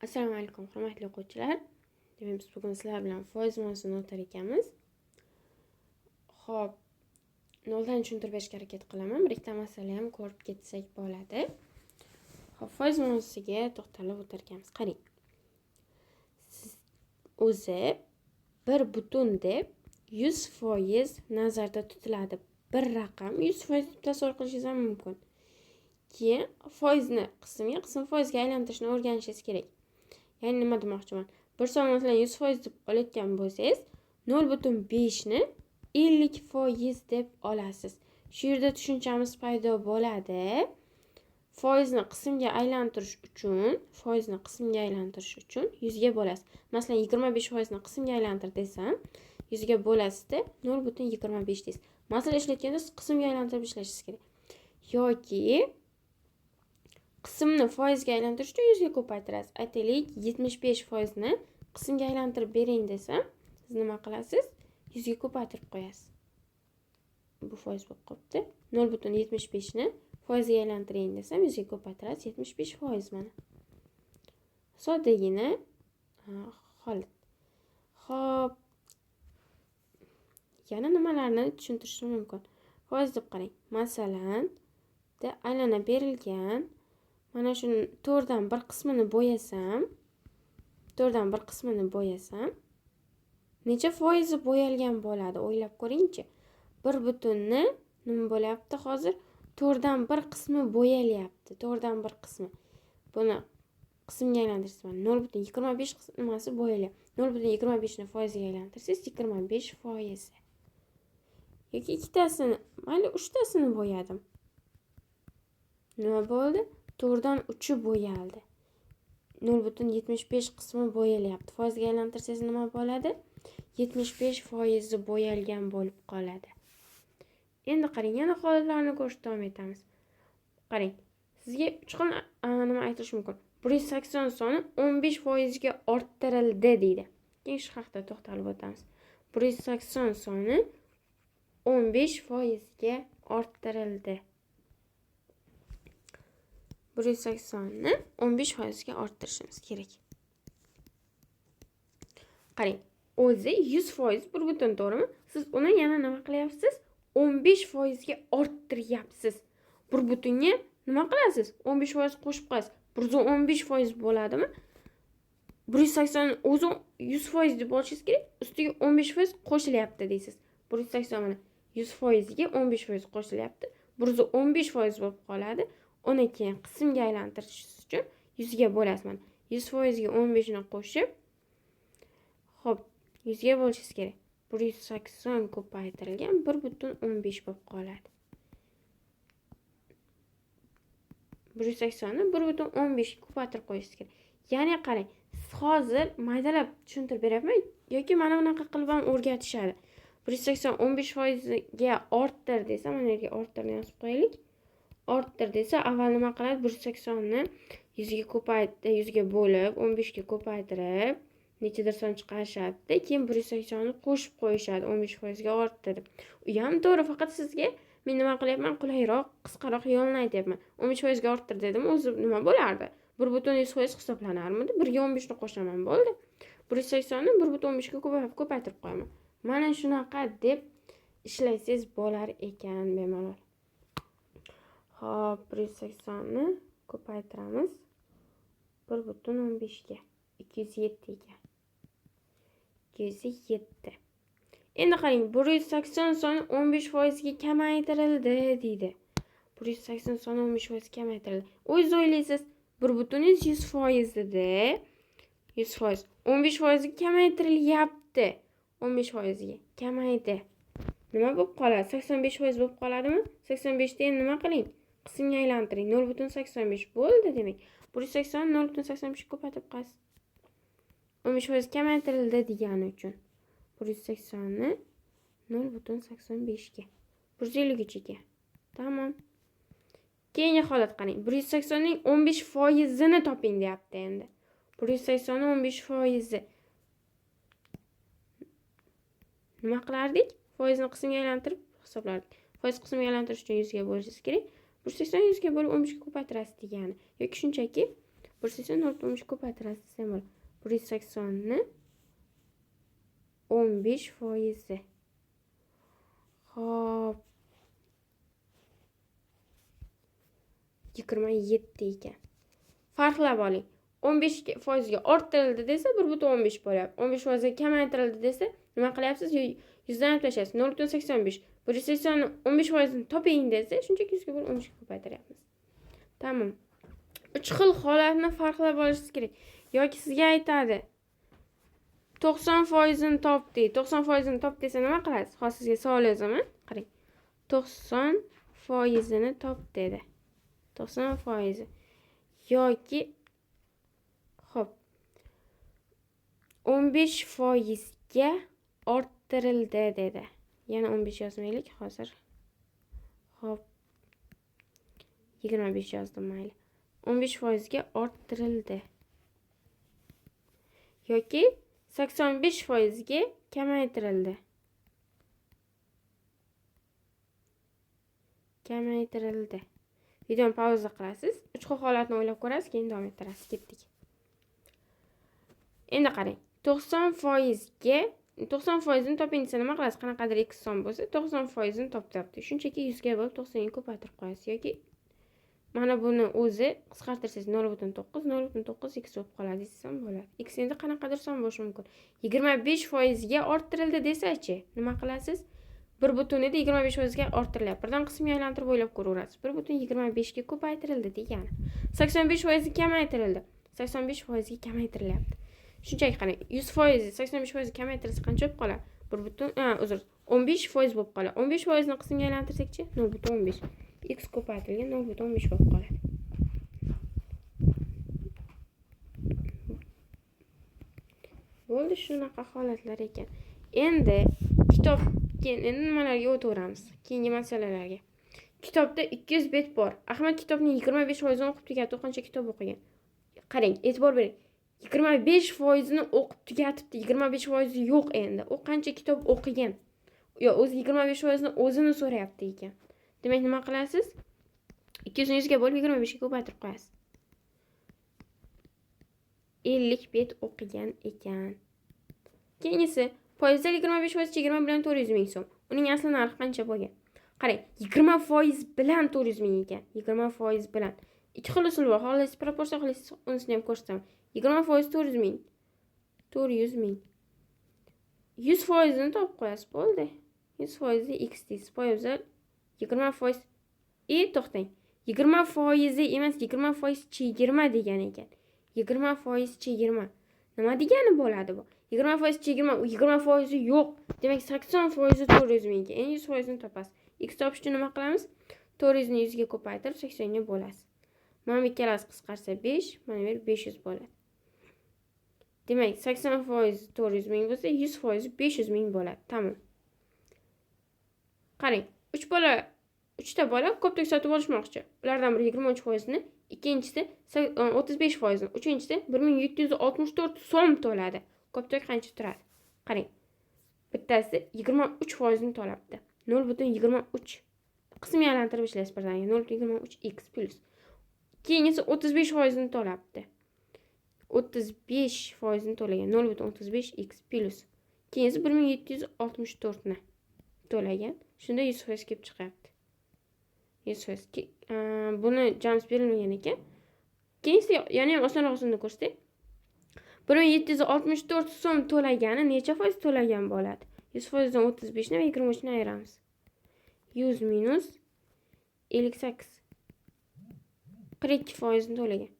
Assalomu alaykum, hurmatli o'quvchilar. Demak, biz bugun sizlar bilan foiz mavzusini o'tar ekanmiz. Xo'p, noldan tushuntirib berishga harakat qilaman. Bir ikkita masala ham ko'rib ketsak bo'ladi. Xo'p, foiz mavzusiga to'xtalib o'tar ekanmiz. Qarang. Siz o'zi 1 deb 100% nazarda tutiladi. Bir raqam 100% deb tasavvur qilishingiz ham mumkin. Keyin foizni qism foizga aylantirishni o'rganishingiz kerak. Ya'ni nima demoqchiman? Bir son masalan 100% deb olayotgan bo'lsangiz, 0.5 ni 50% deb olasiz. Shu yerda tushunchamiz paydo bo'ladi. Foizni qismga aylantirish uchun 100 ga bo'lasiz. Masalan 25% ni qismga aylantir desam, 100 ga bo'lasizda 0.25 deysiz. Masala ishlatganda siz qismga aylantirib ishlashingiz kerak. Yoki qismni foizga aylantirish uchun 100 ga ko'paytirasiz. Aytaylik, 75% ni qismga aylantirib bering desam, siz nima qilasiz? 100 ga ko'paytirib qo'yasiz. Bu foiz bo'lib qolibdi. 0.75 ni foizga aylantiring desam, 100 ga ko'paytirasiz. 75% mana. Soddagina holat. Xo'p. Yana nimalarni tushuntirishim mumkin? Foiz deb qarang. Masalan, aylana berilgan mana shuni 4dan 1 qismini bo'yasam, necha foizi bo'yalgan bo'ladi? O'ylab ko'ring-chi. 1 butunni nima bo'lyapti hozir? 4dan 1 qismi bo'yalyapti. 4dan 1 qismi. Buni qismga aylantirsangiz 0.25 nimasi bo'yalyapti. 0.25 ni foizga aylantirsangiz 25%. Yoki ikkitasini, mayli 3tasini bo'yadim. Nima bo'ldi? 4dan 3 bo'yaldi. 0.75 qismi bo'yalyapti. Foizga aylantirsangiz nima bo'ladi? 75% bo'yalgan bo'lib qoladi. Endi qarang, yana holatlarni ko'rishda davom etamiz. Qarang, sizga 3 xil nima aytish mumkin. 180 soni 15% ga orttirildi deydi. Keyin shu haqida to'xtalib o'tamiz. 180 soni 15% ga orttirildi. 180 ni 15% ga orttirishimiz kerak. Qarang, o'zi 100% 1 to'g'rimi? Siz uni yana nima qilyapsiz? 15% ga orttiryapsiz. 1 ga nima qilasiz? 15% qo'shib qo'yasiz. 115% bo'ladimi? 180 o'zi 100% deb olishingiz kerak. Ustiga 15% qo'shilyapti deysiz. 180 mana 100% ga 15% qo'shilyapti. 115% bo'lib qoladi. Uni keyin qismga aylantirish uchun 100 ga bo'lasiz. Mana 100% ga 15 ni qo'shib, xo'p, 100 ga bo'lishingiz kerak. 180 ko'paytirilgan 1.15 bo'lib qoladi. 180 ni 1.15 ga ko'paytirib qo'yishingiz kerak. Ya'ni qarang, siz hozir maydalab tushuntirib beryapman yoki mana bunaqa qilib ham o'rgatishadi. 180 15% ga orttir desa, mana yerga orttirni yozib qo'yaylik. Orttir desa, avval nima qiladi? 180 ni 100 ga ko'paytirib, 100 ga bo'lib, 15 ga ko'paytirib, nechadir son chiqarishadi. Keyin 180 ni qo'shib qo'yishadi, 15% ga ortdi deb. U ham to'g'ri, faqat sizga men nima qilyapman? Qulayroq, qisqaroq yo'lni aytyapman. 15% ga orttir dedim, o'zi nima bo'lardi? 1.100% hisoblanarmidi? 1 ga 15 ni qo'shaman, bo'ldi. 180 ni 1.15 ga ko'paytirib qo'yaman. Mana shunaqa deb ishlasangiz bo'lar ekan bemalol. Xo'p, 180 ni ko'paytiramiz 1.15 ga, 207 ga. 207. Endi qarang, 180 soni 15% ga kamaytirildi deydi. 180 soni 15% kamaytirildi. O'zingiz o'ylaysiz, 1.100% dedi. 100%. 15% ga kamaytirilyapti. 15% ga kamaydi. Nima bo'lib qoladi? 85% bo'lib qoladimi? 85 da endi nima qiling? Qismga aylantiring. 0.85 bo'ldi demak. 180 ni 0.85 ga ko'paytirib qo'yasiz. 15% kamaytirildi degani uchun. 180 ni 0.85 ga. 153 ga. Tamam. Keyingi holat qarang. 180 ning 15% ni toping deyapti endi. 180 ning 15%. Nima qilardik? Foizni qismga aylantirib hisoblardik. Foiz qismga aylantirish uchun 100 ga bo'lishingiz kerak. 180 100 ga bo'lib 15 ga ko'paytirasiz degani. Yoki shunchaki 180 ko'paytirasiz desam bo'ladi. 180 ni 15%. Xo'p. 27 ekan. Farqlab oling. 15% ga orttirildi desa 1.15 bo'lyapti. 15% ga kamaytirildi desa nima qilyapsiz? 100 dan tashlaysiz. 0.85. 180 ni 15% ni toping desa, shunchaki 100 ga 15 ga ko'paytiryapmiz. Tamam. 3 xil holatni farqlab olishingiz kerak. Yoki sizga aytadi 90% ni topdi. 90% ni top desa nima qilasiz? Hozir sizga savol yozaman. Qarang. 90% ni top dedi. 90%. Yoki xo'p 15% ga orttirildi dedi. Yana 15 yozmaylik hozir. Xo'p 25 yozdim mayli. 15% ga orttirildi. Yoki 85% ga kamaytirildi. Kamaytirildi. Videoni pauza qilasiz. 3 xil holatni o'ylab ko'rasiz, keyin davom ettirasiz. Ketdik. Endi qarang. 90% ga 90% ni toping desa nima qilasiz? Qanaqadir x son bo'lsa, 90% ni topyapti. Shunchaki 100 ga bo'lib 90 ga ko'paytirib qo'yasiz yoki mana buni o'zi qisqartirsangiz 0.9 0.9 x bo'lib qoladi desam bo'ladi. X endi qanaqadir son bo'lishi mumkin. 25% ga orttirildi desachi, nima qilasiz? 1.ni 25% ga orttirilyapti. Birdan qismga aylantirib o'ylab ko'raverasiz. 1.25 ga ko'paytirildi degani. 85% ga kamaytirildi. 85% ga kamaytirilyapti. Shunchaki qarang, 100% 85% kamaytirilsa qancha bo'lib qoladi? 15% bo'lib qoladi. 15% ni qismga aylantirsakchi 0.15. X ko'paytirilgan 0.15 bo'lib qoladi. Bo'ldi, shunaqa holatlar ekan. Endi endi nimalarga o'taveramiz? Keyingi masalalarga. Kitobda 200 bet bor. Ahmad kitobning 25% ni o'qib tugatdi. Qancha kitob o'qigan? Qarang, e'tibor bering. 25% ni o'qib tugatibdi. 25% yo'q endi. U qancha kitob o'qigan? Yo, o'zi 25% ni o'zini so'rayapti ekan. Demak, nima qilasiz? 200 ni 100 ga bo'lib 25 ga ko'paytirib qo'yasiz. 50 bet o'qigan ekan. Keyingisi, foizlar 25% chegirma bilan 400 ming so'm. Uning asli narxi qancha bo'lgan? Qarang, 20% bilan 400 ming ekan. 20% bilan. Ikki xil usul bor. Xohlaysiz proporsiya, xohlaysiz unisini ham ko'rsataman. 20% 400 ming. 400 ming. 100% ni topib qo'yasiz, bo'ldi. 100% x deysiz. Foizlar 20%. To'xtang. 20% emas, 20% chegirma degan ekan. 20% chegirma. Nima degani bo'ladi bu? 20% chegirma, 20% yo'q. Demak, 80% 400 ming ekan. Endi 100% ni topasiz. X topish uchun nima qilamiz? 400 ni 100 ga ko'paytirib 80 ga bo'lasiz. Mana bu ikkalasi qisqarsa 5, mana bu 500 bo'ladi. Demak, 80% 400 ming bo'lsa, 100% 500 ming bo'ladi. Tamam. Qarang, 3 ta bola ko'prik sotib olishmoqchi. Ulardan biri 23% ni, ikkinchisi 35% ni, uchinchisi 1764 so'm to'ladi. Ko'prik qancha turadi? Qarang. Bittasi 23% ni to'labdi. 0.23. Qismga aylantirib ishlaysiz birdaniga. 0.23 x plus. Keyingisi 35% ni to'labdi. 35% ni to'lagan. 0.35 x plus. Keyingisi 1764 ni to'lagan. Shunda 100% kelib chiqyapti. 100%. Buni jamiz berilmagan ekan. Keyingisi yana ham osonroqini ko'rsatay. 1764 so'm to'lagani necha foiz to'lagan bo'ladi? 100% dan 35 ni va 23 ni ayiramiz. 100 minus 58. 42% ni to'lagan.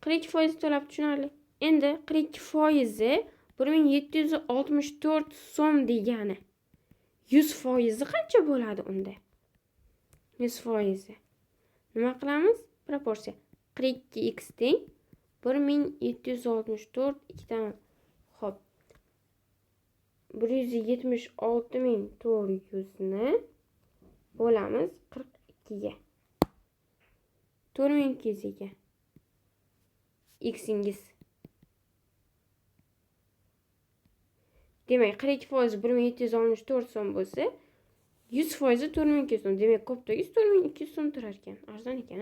42% to'lab tushunarli. Endi 42% 1764 so'm degani 100% qancha bo'ladi unda? 100%. Nima qilamiz? Proporsiya. 42x teng 1764 ikkidan. Xo'p. 176400 ni bo'lamiz 42 ga. 4200 ekan. X'ingiz. Demak, 42% 1764 so'm bo'lsa, 100% 4200 so'm. Demak, ko'pdagi 4200 so'm turar ekan. Arzon ekan.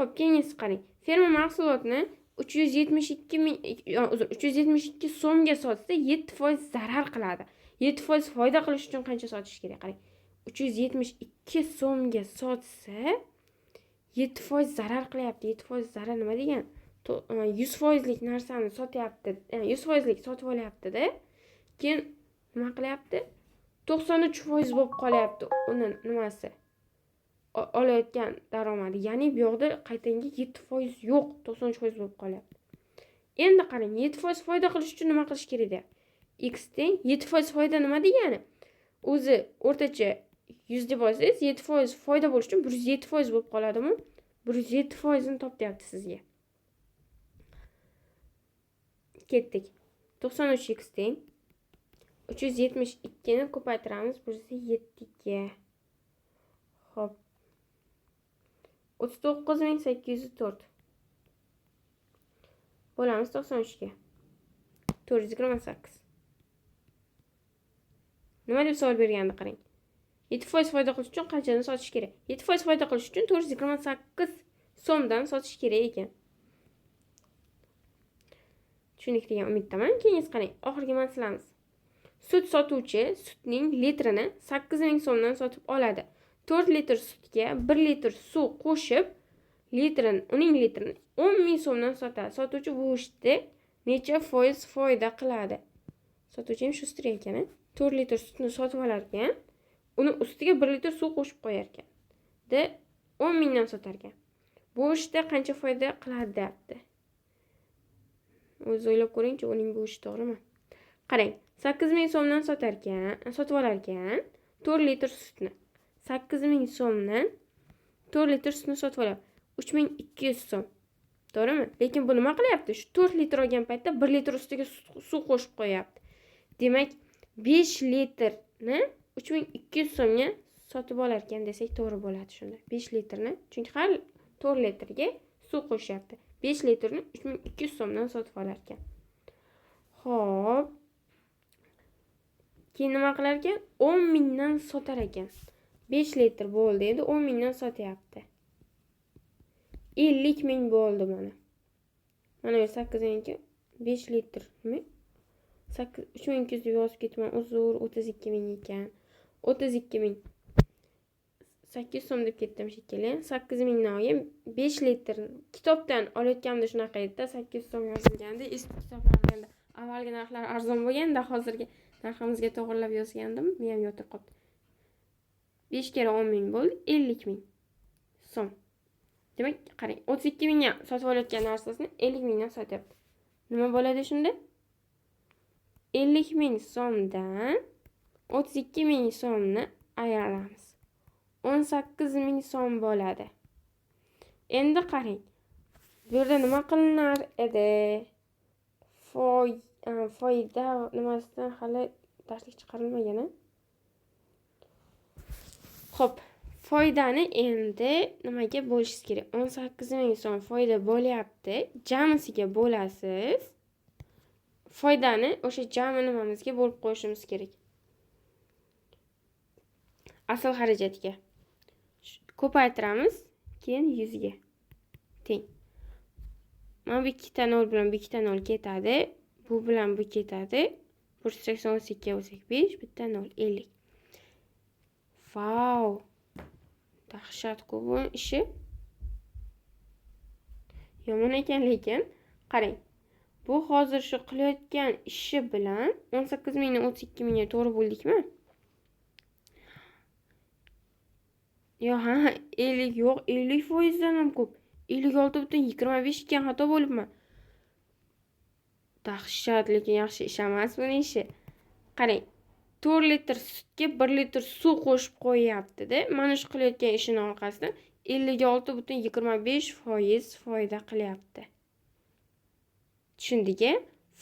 Xo'p, keyingisi qarang. Ferma mahsulotni 372 so'mga sotsa 7% zarar qiladi. 7% foyda qilish uchun qancha sotish kerak? Qarang. 372 so'mga sotsa 7% zarar qilyapti. 7% zarar nima degan? 100%lik narsani sotyapti. 100%lik sotib olyapti-da. Keyin nima qilyapti? 93% bo'lib qolyapti uni nimasi? Olayotgan daromadi. Ya'ni bu yoqda qaytanga 7% yo'q, 93% bo'lib qolyapti. Endi qarang, 7% foyda qilish uchun nima qilish kerak deyapti? X teng 7% foyda nima degani? O'zi o'rtacha 100 deb olsangiz, 7% foyda bo'lish uchun 107% bo'lib qoladimi? 107% ni topyapti sizga. Ketdik. 93x teng 372 ni ko'paytiramiz 107 ga. Xo'p. 39804 bo'lamiz 93 ga. 428. Nima deb savol bergandi qarang. 7% foyda qilish uchun qanchadan sotish kerak? 7% foyda qilish uchun 428 so'mdan sotish kerak ekan. Tushundik degan umiddaman. Keyingi qarang, oxirgi masalamiz. Sut sotuvchi sutning litrini 8000 so'mdan sotib oladi. 4 litr sutga 1 litr suv qo'shib, uning litrini 10000 so'mdan sotadi. Sotuvchi bu ishda necha foiz foyda qiladi? Sotuvchi ham shustri ekan, 4 litr sutni sotib olar ekan, uni ustiga 1 litr suv qo'shib qo'yar ekan. De 10000 dan sotar ekan. Bu ishda qancha foyda qiladi deyapti. O'zingiz o'ylab ko'ring-chi, uning bu ishi to'g'rimi? Qarang, 8000 so'mdan sotib olar ekan, 4 litr sutni. 8000 so'mdan 4 litr sutni sotib olyapti. 3200 so'm. To'g'rimi? Lekin bu nima qilyapti? Shu 4 litr olgan paytda 1 litr ustiga suv qo'shib qo'yapti. Demak, 5 litrni 3200 so'mga sotib olar ekan desak to'g'ri bo'ladi shunda. 5 litrni, chunki har 4 litrga suv qo'shyapti. 5 litrni 3200 so'mdan sotib olar ekan. Xo'p. Keyin nima qilar ekan? 10000 dan sotar ekan. 5 litr bo'ldi, endi 10000 dan sotyapti. 50000 bo'ldi mana. Mana bu 8000 5 litrmi? 3200 deb yozib ketman. Uzr, 32000 ekan. 32000 800 so'm deb ketdim shekilli. 8000 dan olgan 5 litr kitobdan olayotganimda shunaqa edi, 800 so'm yozilgandi. Eski kitoblarda avvalgi narxlar arzon bo'lganda, hozirgi narximizga to'g'rilab yozgandim. Men ham yotib qoldi. 5 kere 10000 bo'ldi, 50000 so'm. Demak, qarang, 32000 ga sotib olayotgan narsasini 50000 dan sotyapti. Nima bo'ladi shunda? 50000 so'mdan 32000 so'mni ayiramiz. 18000 so'm bo'ladi. Endi qarang. Bu yerda nima qilinar edi? Foyda nimasidan hali darslik chiqarilmagan. Xo'p, foydani endi nimaga bo'lishingiz kerak? 18000 so'm foyda bo'lyapti. Jamisiga bo'lasiz. Foydani o'sha jami nimamizga bo'lib qo'yishimiz kerak. Asl xarajatga. Ko'paytiramiz, keyin 100 ga teng. Mana bu ikkita 0 bilan bu ikkita 0 ketadi. Bu bilan bu ketadi. 188 ga bo'lsak 5, bitta 0, 50. Vau! Dahshat-ku bu ishi. Yomon ekan, lekin qarang. Bu hozir shu qilayotgan ishi bilan 18000 dan 32000 ga to'g'ri bo'ldikmi? Yo, ha, 50 yo'q, 50% dan ham ko'p. 56.25 ekan, xato bo'libman. Dahshat, lekin yaxshi ish emas buni ishi. Qarang, 4 litr sutga 1 litr suv qo'shib qo'yapti-da. Mana shu qilayotgan ishining orqasidan 56.25% foyda qilyapti. Tushundingmi?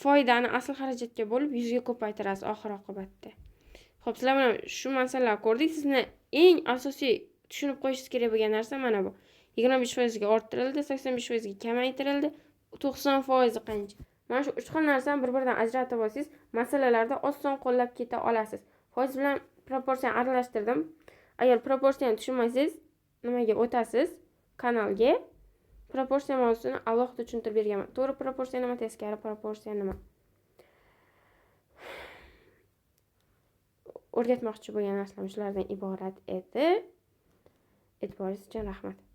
Foydani asl xarajatga bo'lib 100 ga ko'paytirasiz oxir oqibatda. Xo'p, sizlar bilan shu masalalarni ko'rdik. Sizni eng asosiy tushunib qo'yishingiz kerak bo'lgan narsa mana bu. 25% ga orttirildi, 85% ga kamaytirildi, 90% qancha? Mana shu 3 xil narsani bir-biridan ajratib olsangiz, masalalarda oson qo'llab keta olasiz. Foiz bilan proporsiyani aralashtirdim. Agar proporsiyani tushunmasangiz, nimaga o'tasiz? Kanalga. proporsiya mavzusini alohida tushuntirib berganman. To'g'ri proporsiya nima, teskari proporsiya nima? O'rgatmoqchi bo'lgan narsalar shulardan iborat edi. E'tiboringiz uchun rahmat.